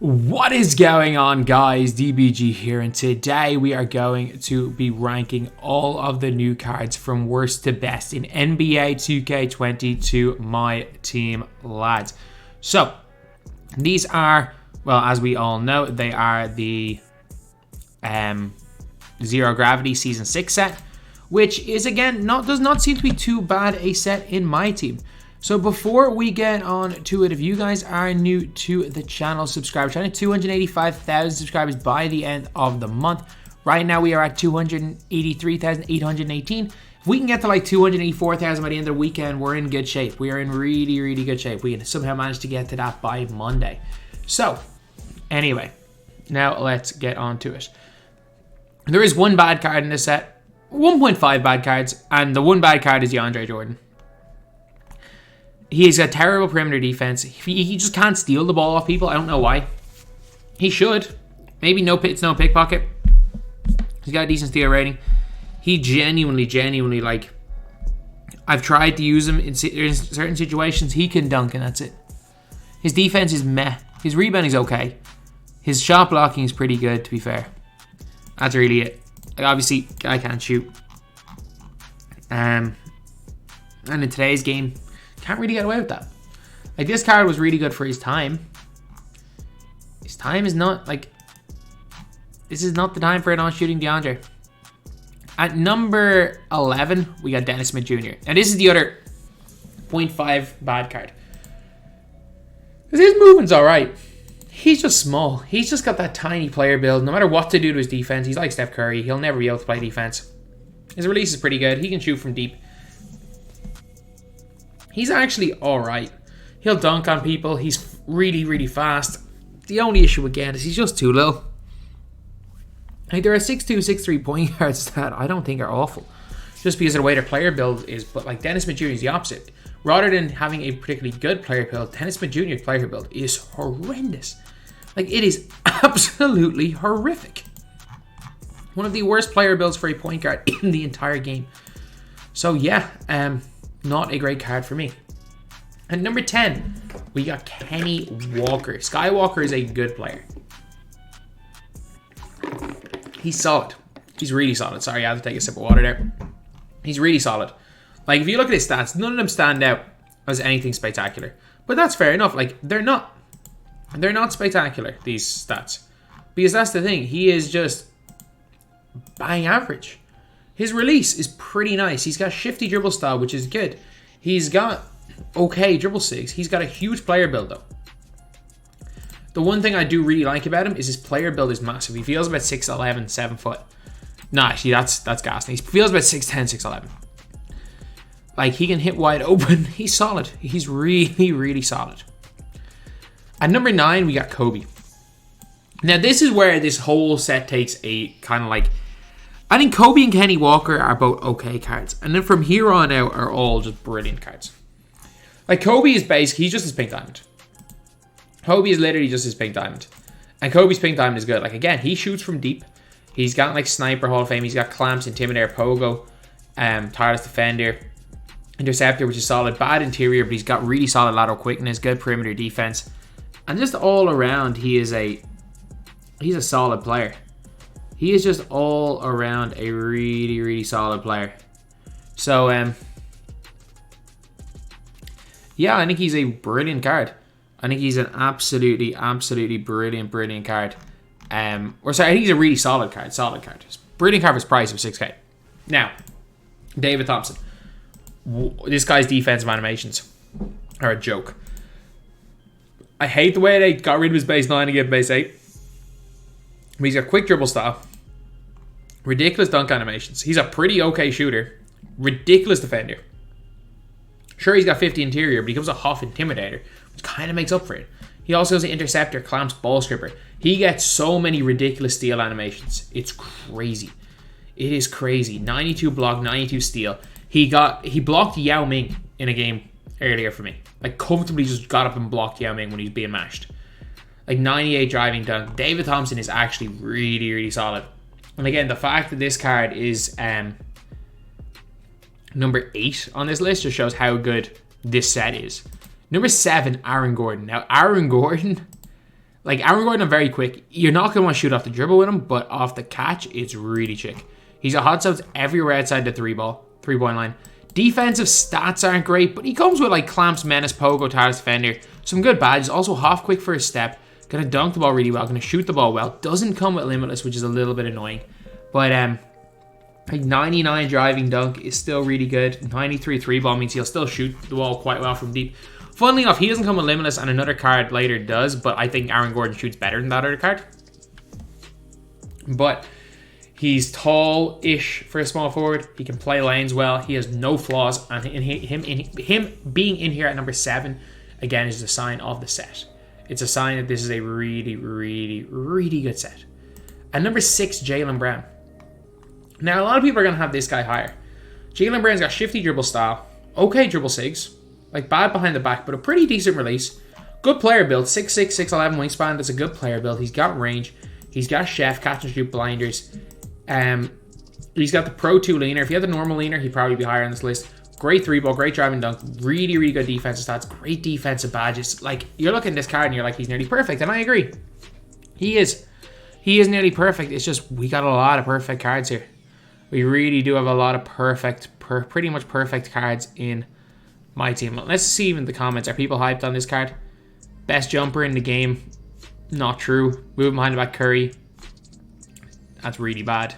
What is going on, guys? DBG here, and today we are going to be ranking all of the new cards from worst to best in NBA 2K22 MyTEAM, lads. So these are, well, as we all know, they are the Zero Gravity Season 6 set, which is, again, does not seem to be too bad a set in my team. So before we get on to it, if you guys are new to the channel, subscribe. We're trying to 285,000 subscribers by the end of the month. Right now we are at 283,818. If we can get to like 284,000 by the end of the weekend, we're in good shape. We are in really, really good shape. We can somehow manage to get to that by Monday. So anyway, now let's get on to it. There is one bad card in this set, 1.5 bad cards, and the one bad card is Deandre Jordan. He's got terrible perimeter defense. He just can't steal the ball off people. I don't know why. He should. Maybe it's no pickpocket. He's got a decent steal rating. He genuinely, like, I've tried to use him in certain situations. He can dunk, and that's it. His defense is meh. His rebounding is okay. His shot blocking is pretty good, to be fair. That's really it. Obviously, I can't shoot. And in today's game, can't really get away with that. Like, this card was really good for his time. His time is not, like, this is not the time for a non-shooting DeAndre. At number 11, we got Dennis Smith Jr. And this is the other 0.5 bad card. His movement's alright. He's just small. He's just got that tiny player build. No matter what to do to his defense, he's like Steph Curry. He'll never be able to play defense. His release is pretty good. He can shoot from deep. He's actually alright. He'll dunk on people. He's really, really fast. The only issue again is he's just too low. Like, there are 6'2", 6'3" point guards that I don't think are awful, just because of the way their player build is. But like, Dennis Smith Jr. is the opposite. Rather than having a particularly good player build, Dennis Smith Jr.'s player build is horrendous. Like, it is absolutely horrific. One of the worst player builds for a point guard in the entire game. So yeah, not a great card for me. At number 10, we got Kenny Walker. Skywalker is a good player. He's solid. He's really solid. Sorry, I had to take a sip of water there. He's really solid. Like, if you look at his stats, none of them stand out as anything spectacular. But that's fair enough. Like, they're not spectacular, these stats. Because that's the thing. He is just bang average. His release is pretty nice. He's got shifty dribble style, which is good. He's got okay dribble sigs. He's got a huge player build, though. The one thing I do really like about him is his player build is massive. He feels about 6'11", 7 foot. No, actually, that's ghastly. He feels about 6'10", 6'11". Like, he can hit wide open. He's solid. He's really, really solid. At number 9, we got Kobe. Now, this is where this whole set takes a kind of like... I think Kobe and Kenny Walker are both okay cards. And then from here on out are all just brilliant cards. Like, Kobe is basically... He's just his pink diamond. Kobe is literally just his pink diamond. And Kobe's pink diamond is good. Like, again, he shoots from deep. He's got, like, Sniper Hall of Fame. He's got Clamps, Intimidator, Pogo, Tireless Defender, Interceptor, which is solid. Bad interior, but he's got really solid lateral quickness, good perimeter defense. And just all around, he's a solid player. He is just all around a really, really solid player. So, yeah, I think he's a brilliant card. I think he's an absolutely brilliant card. Or sorry, I think he's a really solid card. Brilliant card for his price of 6K. Now, David Thompson. This guy's defensive animations are a joke. I hate the way they got rid of his base 9 and gave him base 8. But he's got quick dribble style. Ridiculous dunk animations. He's a pretty okay shooter. Ridiculous defender. Sure, he's got 50 interior, but he becomes a Huff Intimidator, which kind of makes up for it. He also has an Interceptor, Clamps, Ball Stripper. He gets so many ridiculous steal animations. It's crazy. It is crazy. 92 block, 92 steal. He blocked Yao Ming in a game earlier for me. Like, comfortably just got up and blocked Yao Ming when he was being mashed. Like, 98 driving dunk. David Thompson is actually really, really solid. And again, the fact that this card is number 8 on this list just shows how good this set is. Number 7, Aaron Gordon. Now, Aaron Gordon, Like, Aaron Gordon, very quick. You're not going to want to shoot off the dribble with him, but off the catch, it's really chick. He's got hot stops everywhere outside the three-point line. Defensive stats aren't great, but he comes with, like, clamps, menace, pogo, TARDIS defender. Some good badges. Also, half quick for his step. Going to dunk the ball really well. Going to shoot the ball well. Doesn't come with limitless, which is a little bit annoying. But, like 99 driving dunk is still really good. 93 3-ball means he'll still shoot the ball quite well from deep. Funnily enough, he doesn't come with limitless, and another card later does, but I think Aaron Gordon shoots better than that other card. But he's tall-ish for a small forward. He can play lanes well. He has no flaws, and him being in here at number 7, again, is a sign of the set. It's a sign that this is a really, really, really good set. At number 6, Jaylen Brown. Now, a lot of people are going to have this guy higher. Jaylen Brown's got shifty dribble style, okay dribble sigs, like bad behind the back, but a pretty decent release. Good player build, 6'6", 6'11" wingspan. That's a good player build. He's got range. He's got chef, catch and shoot blinders. He's got the Pro 2 leaner. If he had the normal leaner, he'd probably be higher on this list. Great 3-ball, great driving dunk, really, really good defensive stats, great defensive badges. Like, you're looking at this card and you're like, he's nearly perfect, and I agree. He is. He is nearly perfect. It's just, we got a lot of perfect cards here. We really do have a lot of pretty much perfect cards in my team. Let's see even the comments. Are people hyped on this card? Best jumper in the game. Not true. Moving behind the back, Curry. That's really bad.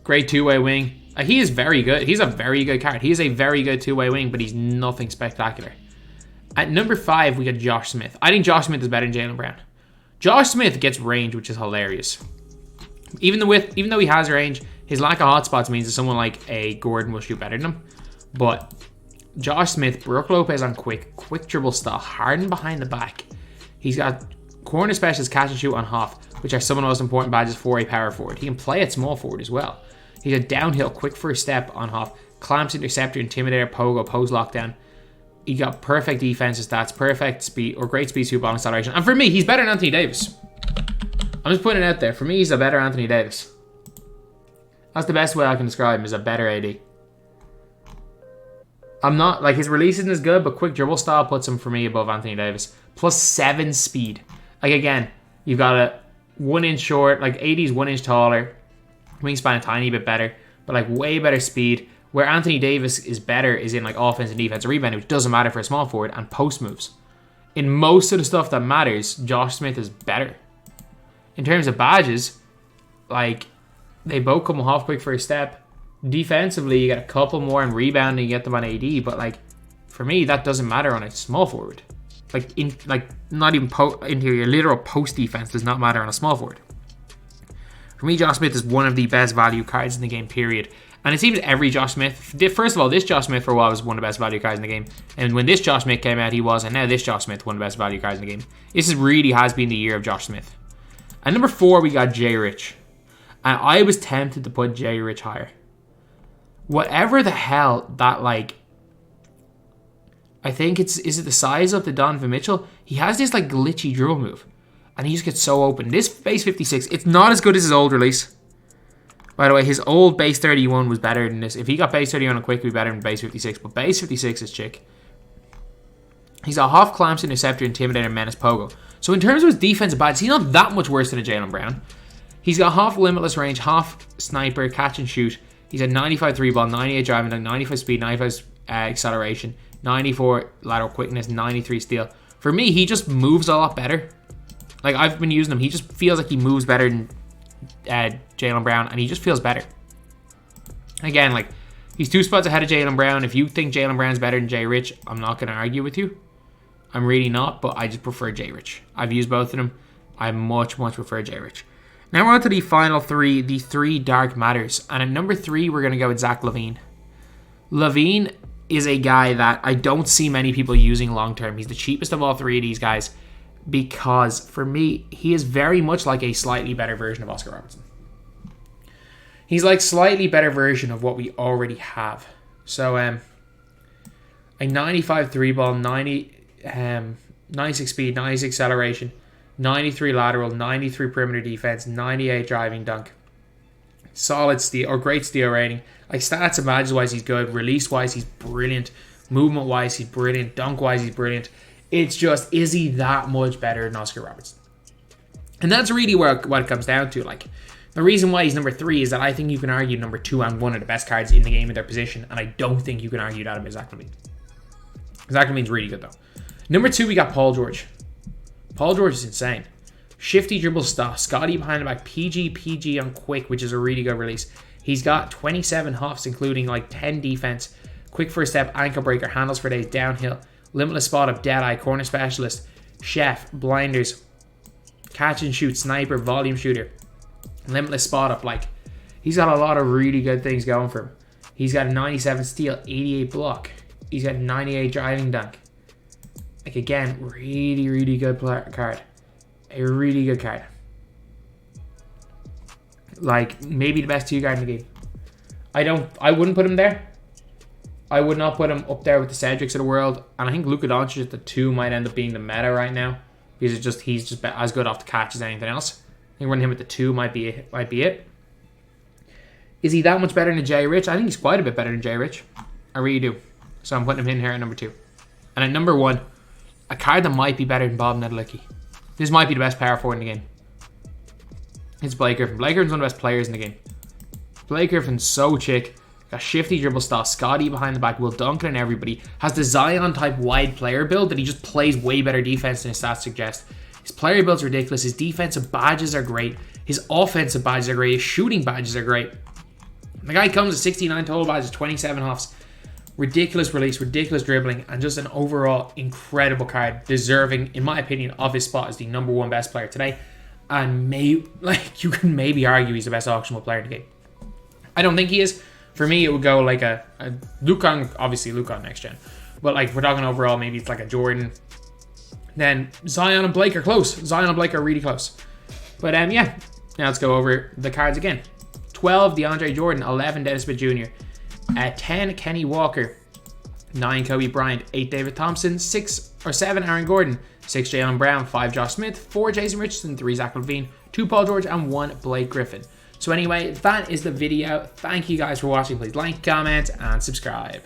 Great two-way wing. He is very good. He's a very good card. He is a very good two-way wing, but he's nothing spectacular. At number 5, we got Josh Smith. I think Josh Smith is better than Jaylen Brown. Josh Smith gets range, which is hilarious. Even though he has range, his lack of hotspots means that someone like a Gordon will shoot better than him. But Josh Smith, Brook Lopez on quick dribble style, hardened behind the back. He's got corner specialist, catch and shoot on half, which are some of the most important badges for a power forward. He can play at small forward as well. He's a downhill, quick first step on half, clamps, interceptor, intimidator, pogo, pose lockdown. He got perfect defensive stats, perfect speed, or great speed, super ball acceleration. And for me, he's better than Anthony Davis. I'm just putting it out there. For me, he's a better Anthony Davis. That's the best way I can describe him, is a better AD. I'm not, like, his release isn't as good, but quick dribble style puts him, for me, above Anthony Davis. Plus 7 speed. Like, again, you've got a 1 inch short, like, AD's 1 inch taller. Wingspan a tiny bit better, but, like, way better speed. Where Anthony Davis is better is in, like, offense and defense rebounding, which doesn't matter for a small forward, and post moves. In most of the stuff that matters, Josh Smith is better. In terms of badges, like, they both come half quick for a step. Defensively, you get a couple more in rebounding, you get them on AD, but, like, for me, that doesn't matter on a small forward. Not even interior, literal post defense does not matter on a small forward. For me, Josh Smith is one of the best value cards in the game, period. And it seems every Josh Smith, first of all, this Josh Smith for a while was one of the best value cards in the game. And when this Josh Smith came out, he was. And now this Josh Smith, one of the best value cards in the game. This really has been the year of Josh Smith. At number 4, we got Jayrich. And I was tempted to put Jayrich higher. Whatever the hell that, like, I think is it the size of the Donovan Mitchell? He has this, like, glitchy dribble move. And he just gets so open. This base 56, it's not as good as his old release. By the way, his old base 31 was better than this. If he got base 31 on quick, it would be better than base 56. But base 56 is chick. He's a half clamps, interceptor, intimidator, menace, pogo. So in terms of his defensive badges, he's not that much worse than a Jaylen Brown. He's got half limitless range, half sniper, catch and shoot. He's at 95 3-ball, 98 driving, 95 speed, 95 acceleration, 94 lateral quickness, 93 steal. For me, he just moves a lot better. Like, I've been using him. He just feels like he moves better than Jaylen Brown, and he just feels better. Again, like, he's 2 spots ahead of Jaylen Brown. If you think Jaylen Brown's better than Jayrich, I'm not going to argue with you. I'm really not, but I just prefer Jayrich. I've used both of them. I much prefer Jayrich. Now we're on to the final 3, the 3 dark matters. And at number 3, we're going to go with Zach Levine. Levine is a guy that I don't see many people using long term. He's the cheapest of all 3 of these guys. Because, for me, he is very much like a slightly better version of Oscar Robertson. He's like slightly better version of what we already have. So, a 95 3-ball, 96 speed, 96 acceleration, 93 lateral, 93 perimeter defense, 98 driving dunk. Solid steal, or great steal rating. Like, stats and badges-wise, he's good. Release-wise, he's brilliant. Movement-wise, he's brilliant. Dunk-wise, he's brilliant. It's just, is he that much better than Oscar Robertson? And that's really what it comes down to. Like, the reason why he's number 3 is that I think you can argue number 2 and 1 are the best cards in the game in their position, and I don't think you can argue that about Zach Levine. Zach Levine's really good, though. Number 2, we got Paul George. Paul George is insane. Shifty dribble stop, Scotty behind the back, PG on quick, which is a really good release. He's got 27 huffs, including like 10 defense, quick first step, ankle breaker, handles for days, downhill, limitless spot up, dead eye, corner specialist, chef, blinders, catch and shoot, sniper, volume shooter, limitless spot up. Like, he's got a lot of really good things going for him. He's got 97 steal, 88 block. He's got 98 driving dunk. Like, again, really good card. A really good card. Like, maybe the best 2 guard in the game. I wouldn't put him there. I would not put him up there with the Cedrics of the world. And I think Luka Doncic at the 2 might end up being the meta right now. Because he's just as good off the catch as anything else. I think running him at the 2 might be it. Is he that much better than Jayrich? I think he's quite a bit better than Jayrich. I really do. So I'm putting him in here at number 2. And at number 1, a card that might be better than Bob Nedelicki. This might be the best power forward in the game. It's Blake Griffin. Blake Griffin's one of the best players in the game. Blake Griffin's so chick. Got shifty dribble style, Scotty behind the back, will dunk it on everybody. Has the Zion type wide player build that he just plays way better defense than his stats suggest. His player build's ridiculous. His defensive badges are great. His offensive badges are great. His shooting badges are great. The guy comes with 69 total badges, 27 huffs. Ridiculous release, ridiculous dribbling, and just an overall incredible card, deserving, in my opinion, of his spot as the number 1 best player today. And you can maybe argue he's the best auctionable player in the game. I don't think he is. For me, it would go like a Luka, obviously Luka next gen. But like, if we're talking overall, maybe it's like a Jordan. Then Zion and Blake are close. Zion and Blake are really close. But yeah, now let's go over the cards again. 12, DeAndre Jordan. 11, Dennis Smith Jr. 10, Kenny Walker. 9, Kobe Bryant. 8, David Thompson. 7, Aaron Gordon. 6, Jaylen Brown. 5, Josh Smith. 4, Jason Richardson. 3, Zach Levine. 2, Paul George. And 1, Blake Griffin. So anyway, that is the video. Thank you guys for watching. Please like, comment, and subscribe.